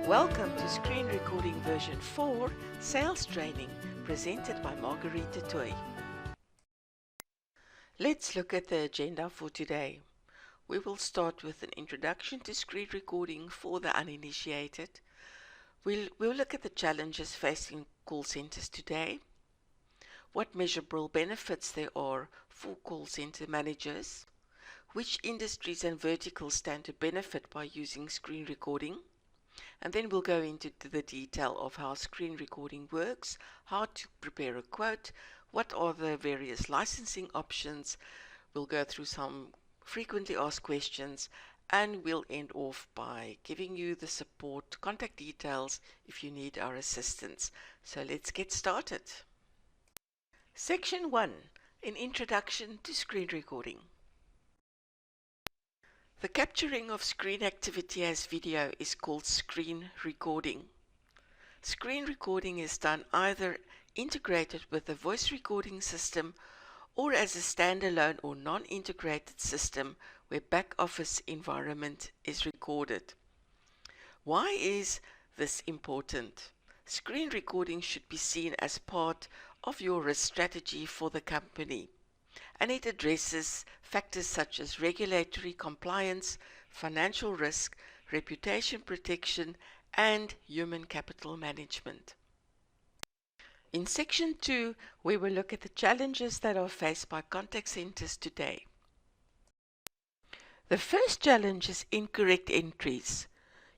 Welcome to Screen Recording version 4, Sales Training, presented by Margarita Toy. Let's look at the agenda for today. We will start with an introduction to screen recording for the uninitiated. We'll look at the challenges facing call centers today, what measurable benefits there are for call center managers, which industries and verticals stand to benefit by using screen recording, and then we'll go into the detail of how screen recording works, how to prepare a quote, what are the various licensing options. We'll go through some frequently asked questions, and we'll end off by giving you the support contact details if you need our assistance. So let's get started. Section 1, an introduction to screen recording. The capturing of screen activity as video is called screen recording. Screen recording is done either integrated with a voice recording system or as a standalone or non-integrated system where back office environment is recorded. Why is this important? Screen recording should be seen as part of your risk strategy for the company, and it addresses factors such as regulatory compliance, financial risk, reputation protection, and human capital management. In Section 2, we will look at the challenges that are faced by contact centers today. The first challenge is incorrect entries.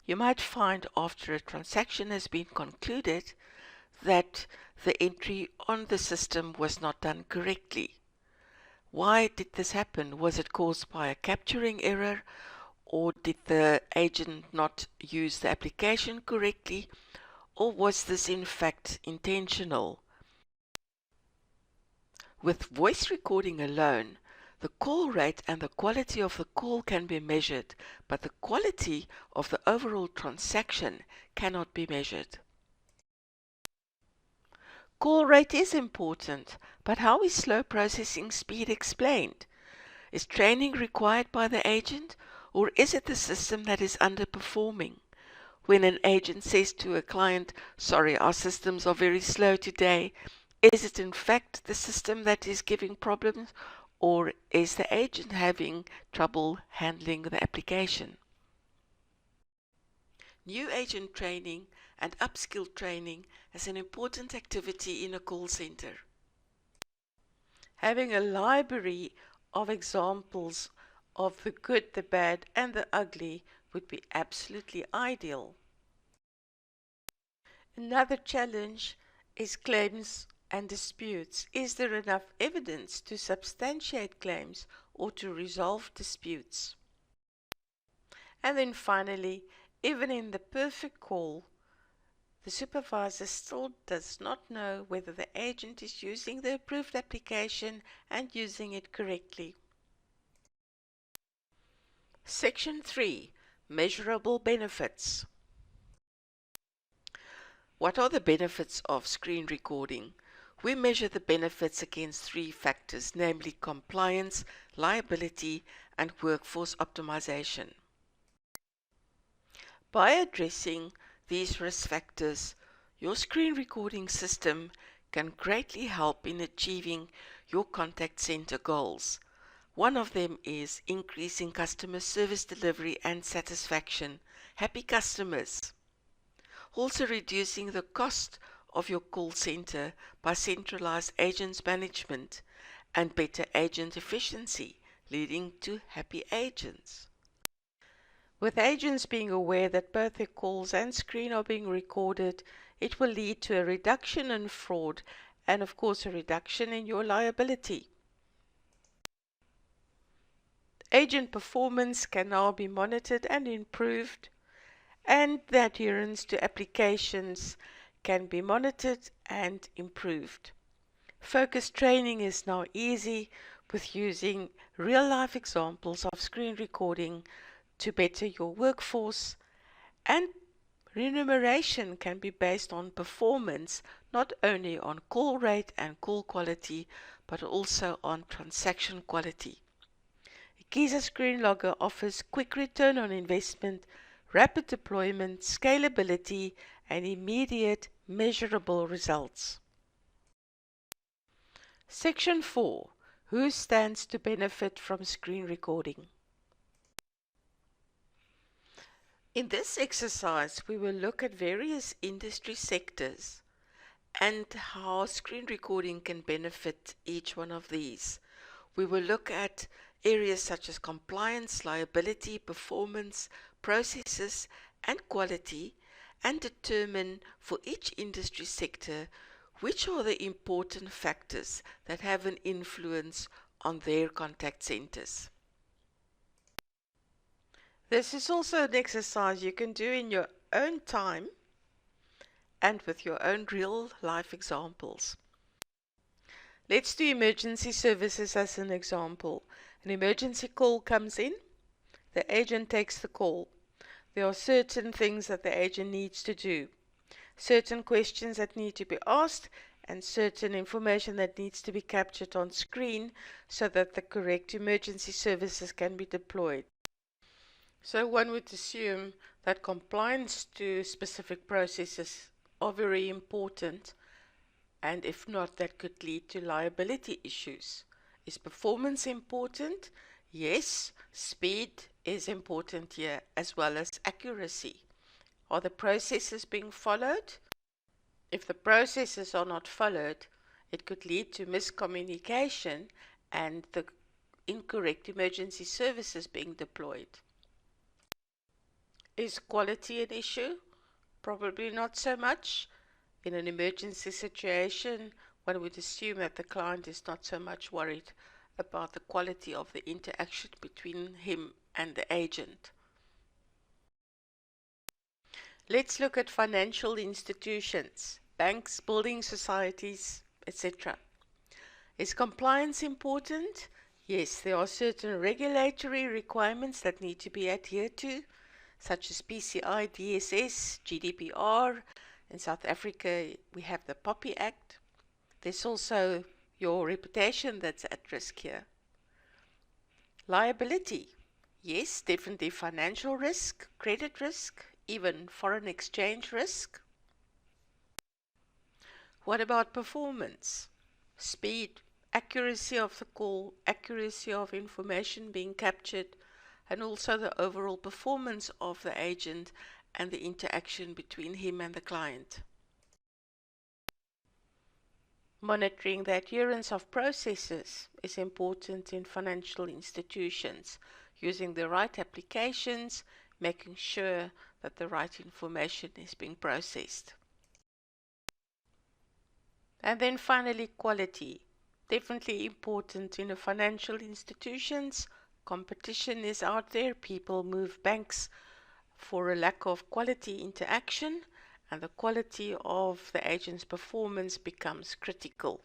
You might find after a transaction has been concluded that the entry on the system was not done correctly. Why did this happen? Was it caused by a capturing error, or did the agent not use the application correctly, or was this in fact intentional? With voice recording alone, the call rate and the quality of the call can be measured, but the quality of the overall transaction cannot be measured. Call rate is important, but how is slow processing speed explained? Is training required by the agent, or is it the system that is underperforming? When an agent says to a client, "Sorry, our systems are very slow today," is it in fact the system that is giving problems, or is the agent having trouble handling the application? New agent training and upskill training is an important activity in a call center. Having a library of examples of the good, the bad, and the ugly would be absolutely ideal. Another challenge is claims and disputes. Is there enough evidence to substantiate claims or to resolve disputes? And then finally, even in the perfect call, the supervisor still does not know whether the agent is using the approved application and using it correctly. Section 3, Measurable Benefits. What are the benefits of screen recording? We measure the benefits against 3 factors, namely compliance, liability, and workforce optimization. By addressing these risk factors, your screen recording system can greatly help in achieving your contact center goals. One of them is increasing customer service delivery and satisfaction, happy customers. Also reducing the cost of your call center by centralized agents management and better agent efficiency, leading to happy agents. With agents being aware that both their calls and screen are being recorded, it will lead to a reduction in fraud and of course a reduction in your liability. Agent performance can now be monitored and improved, and the adherence to applications can be monitored and improved. Focused training is now easy with using real-life examples of screen recording to better your workforce, and remuneration can be based on performance, not only on call rate and call quality, but also on transaction quality. Ekisa ScreenLogger offers quick return on investment, rapid deployment, scalability, and immediate measurable results. Section 4. Who stands to benefit from screen recording? In this exercise, we will look at various industry sectors and how screen recording can benefit each one of these. We will look at areas such as compliance, liability, performance, processes, and quality, and determine for each industry sector which are the important factors that have an influence on their contact centers. This is also an exercise you can do in your own time and with your own real life examples. Let's do emergency services as an example. An emergency call comes in, the agent takes the call. There are certain things that the agent needs to do, certain questions that need to be asked, and certain information that needs to be captured on screen so that the correct emergency services can be deployed. So one would assume that compliance to specific processes are very important, and if not, that could lead to liability issues. Is performance important? Yes, speed is important here, as well as accuracy. Are the processes being followed? If the processes are not followed, it could lead to miscommunication and the incorrect emergency services being deployed. Is quality an issue? Probably not so much. In an emergency situation, one would assume that the client is not so much worried about the quality of the interaction between him and the agent. Let's look at financial institutions, banks, building societies, etc. Is compliance important? Yes, there are certain regulatory requirements that need to be adhered to, such as PCI, DSS, GDPR. In South Africa, we have the POPI Act. There's also your reputation that's at risk here. Liability. Yes, definitely financial risk, credit risk, even foreign exchange risk. What about performance? Speed, accuracy of the call, accuracy of information being captured, and also the overall performance of the agent and the interaction between him and the client. Monitoring the adherence of processes is important in financial institutions, using the right applications, making sure that the right information is being processed. And then finally, quality. Definitely important in the financial institutions. Competition is out there. People move banks for a lack of quality interaction, and the quality of the agent's performance becomes critical.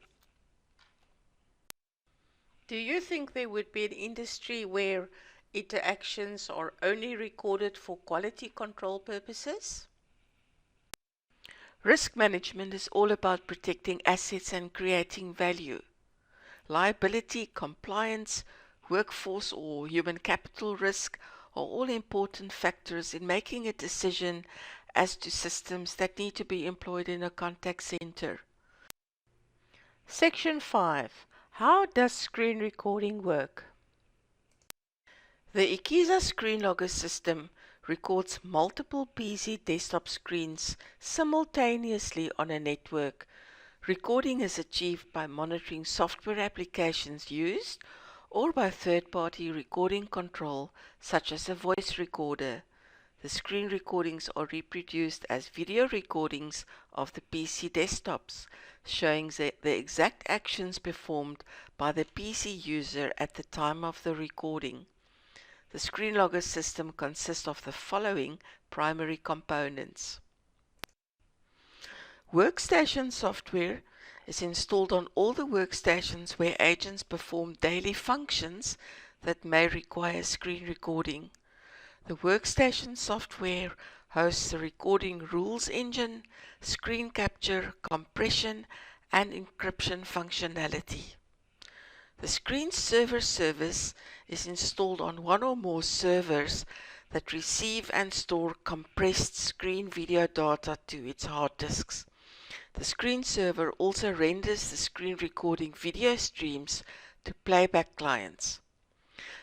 Do you think there would be an industry where interactions are only recorded for quality control purposes? Risk management is all about protecting assets and creating value. Liability, compliance, workforce or human capital risk are all important factors in making a decision as to systems that need to be employed in a contact center. Section 5. How does screen recording work? The Ekisa ScreenLogger system records multiple PC desktop screens simultaneously on a network. Recording is achieved by monitoring software applications used or by third-party recording control, such as a voice recorder. The screen recordings are reproduced as video recordings of the PC desktops, showing the exact actions performed by the PC user at the time of the recording. The ScreenLogger system consists of the following primary components. Workstation software is installed on all the workstations where agents perform daily functions that may require screen recording. The workstation software hosts the recording rules engine, screen capture, compression, and encryption functionality. The screen server service is installed on one or more servers that receive and store compressed screen video data to its hard disks. The screen server also renders the screen recording video streams to playback clients.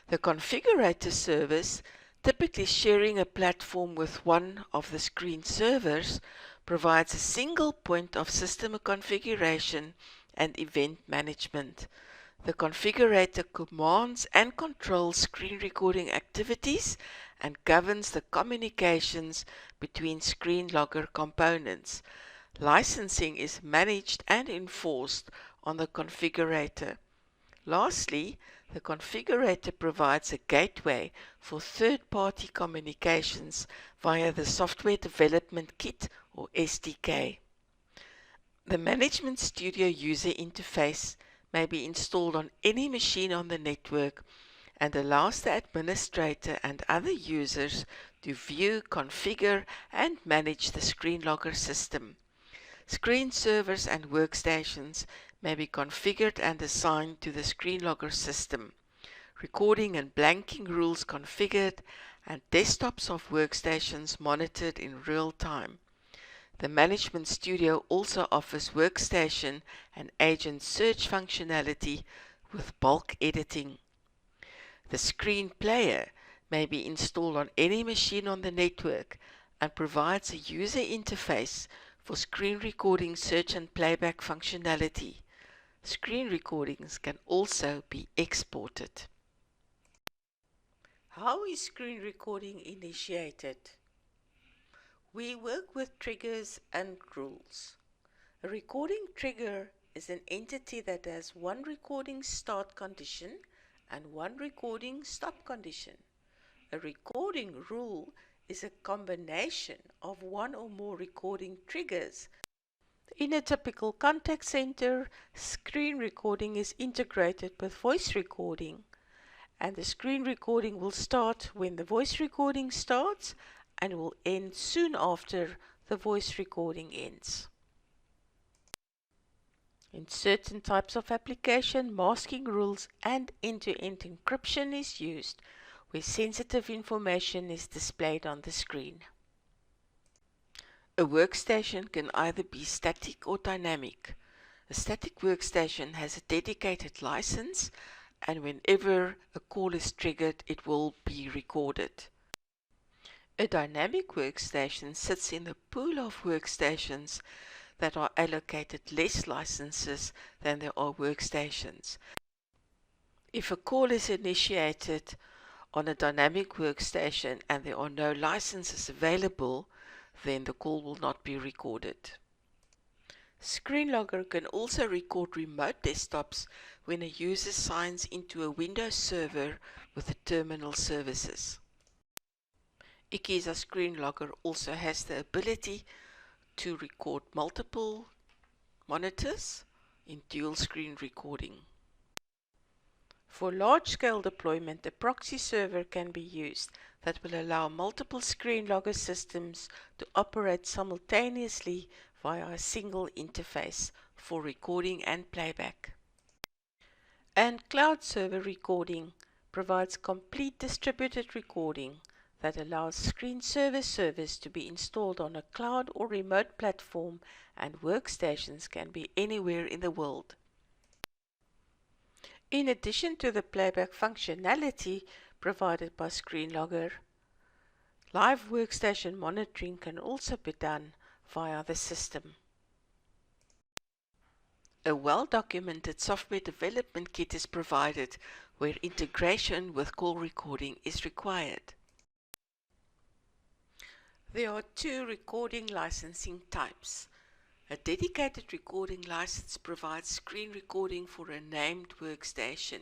The configurator service, typically sharing a platform with one of the screen servers, provides a single point of system configuration and event management. The configurator commands and controls screen recording activities and governs the communications between ScreenLogger components. Licensing is managed and enforced on the configurator. Lastly, the configurator provides a gateway for third-party communications via the Software Development Kit or SDK. The Management Studio user interface may be installed on any machine on the network and allows the administrator and other users to view, configure, and manage the ScreenLogger system. Screen servers and workstations may be configured and assigned to the ScreenLogger system, recording and blanking rules configured, and desktops of workstations monitored in real time. The Management Studio also offers workstation and agent search functionality with bulk editing. The screen player may be installed on any machine on the network and provides a user interface for screen recording search and playback functionality. Screen recordings can also be exported. How is screen recording initiated? We work with triggers and rules. A recording trigger is an entity that has one recording start condition and one recording stop condition. A recording rule is a combination of one or more recording triggers. In a typical contact center, screen recording is integrated with voice recording, and the screen recording will start when the voice recording starts and will end soon after the voice recording ends. In certain types of application, masking rules and end-to-end encryption is used where sensitive information is displayed on the screen. A workstation can either be static or dynamic. A static workstation has a dedicated license, and whenever a call is triggered, it will be recorded. A dynamic workstation sits in a pool of workstations that are allocated less licenses than there are workstations. If a call is initiated on a dynamic workstation and there are no licenses available, then the call will not be recorded. ScreenLogger can also record remote desktops when a user signs into a Windows server with the terminal services. Ekisa ScreenLogger also has the ability to record multiple monitors in dual screen recording. For large-scale deployment, a proxy server can be used that will allow multiple ScreenLogger systems to operate simultaneously via a single interface for recording and playback. And cloud server recording provides complete distributed recording that allows screen service to be installed on a cloud or remote platform, and workstations can be anywhere in the world. In addition to the playback functionality provided by ScreenLogger, live workstation monitoring can also be done via the system. A well-documented software development kit is provided where integration with call recording is required. There are two recording licensing types. A dedicated recording license provides screen recording for a named workstation.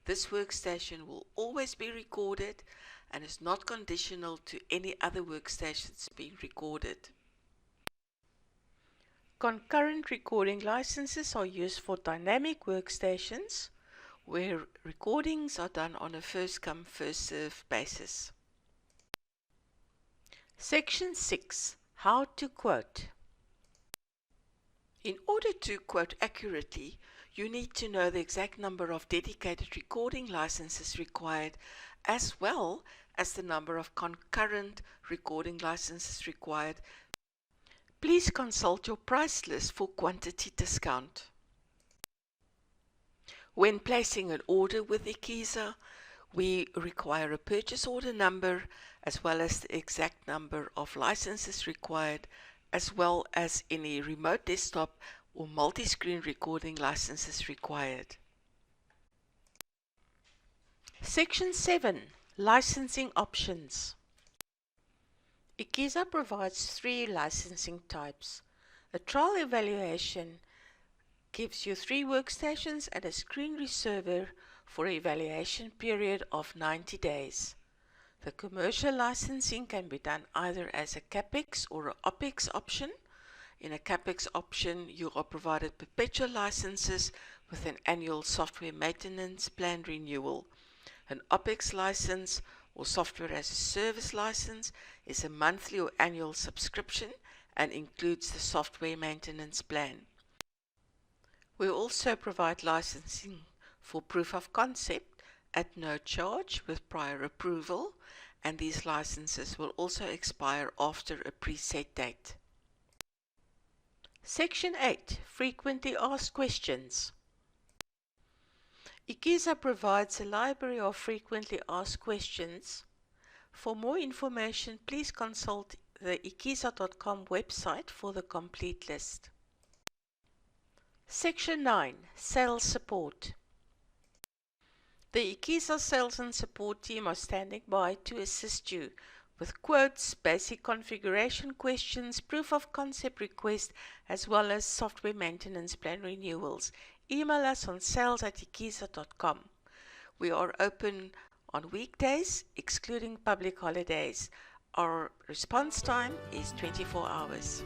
This workstation will always be recorded and is not conditional to any other workstations being recorded. Concurrent recording licenses are used for dynamic workstations where recordings are done on a first-come, first-served basis. Section 6. How to quote. In order to quote accurately, you need to know the exact number of dedicated recording licenses required, as well as the number of concurrent recording licenses required. Please consult your price list for quantity discount. When placing an order with Ekisa, we require a purchase order number as well as the exact number of licenses required, as well as any remote desktop or multi-screen recording licenses required. Section 7. Licensing options. Ekisa provides 3 licensing types. A trial evaluation gives you 3 workstations and a screen reserver for an evaluation period of 90 days. The commercial licensing can be done either as a CapEx or an OpEx option. In a CapEx option, you are provided perpetual licenses with an annual software maintenance plan renewal. An OpEx license or software as a service license is a monthly or annual subscription and includes the software maintenance plan. We also provide licensing for proof of concept at no charge with prior approval, and these licenses will also expire after a preset date. Section 8. Frequently asked questions. Ekisa provides a library of frequently asked questions. For more information, please consult the ekisa.com website for the complete list. Section 9. Sales Support. The Ekisa sales and support team are standing by to assist you with quotes, basic configuration questions, proof of concept requests, as well as software maintenance plan renewals. Email us on sales@ekisa.com. We are open on weekdays, excluding public holidays. Our response time is 24 hours.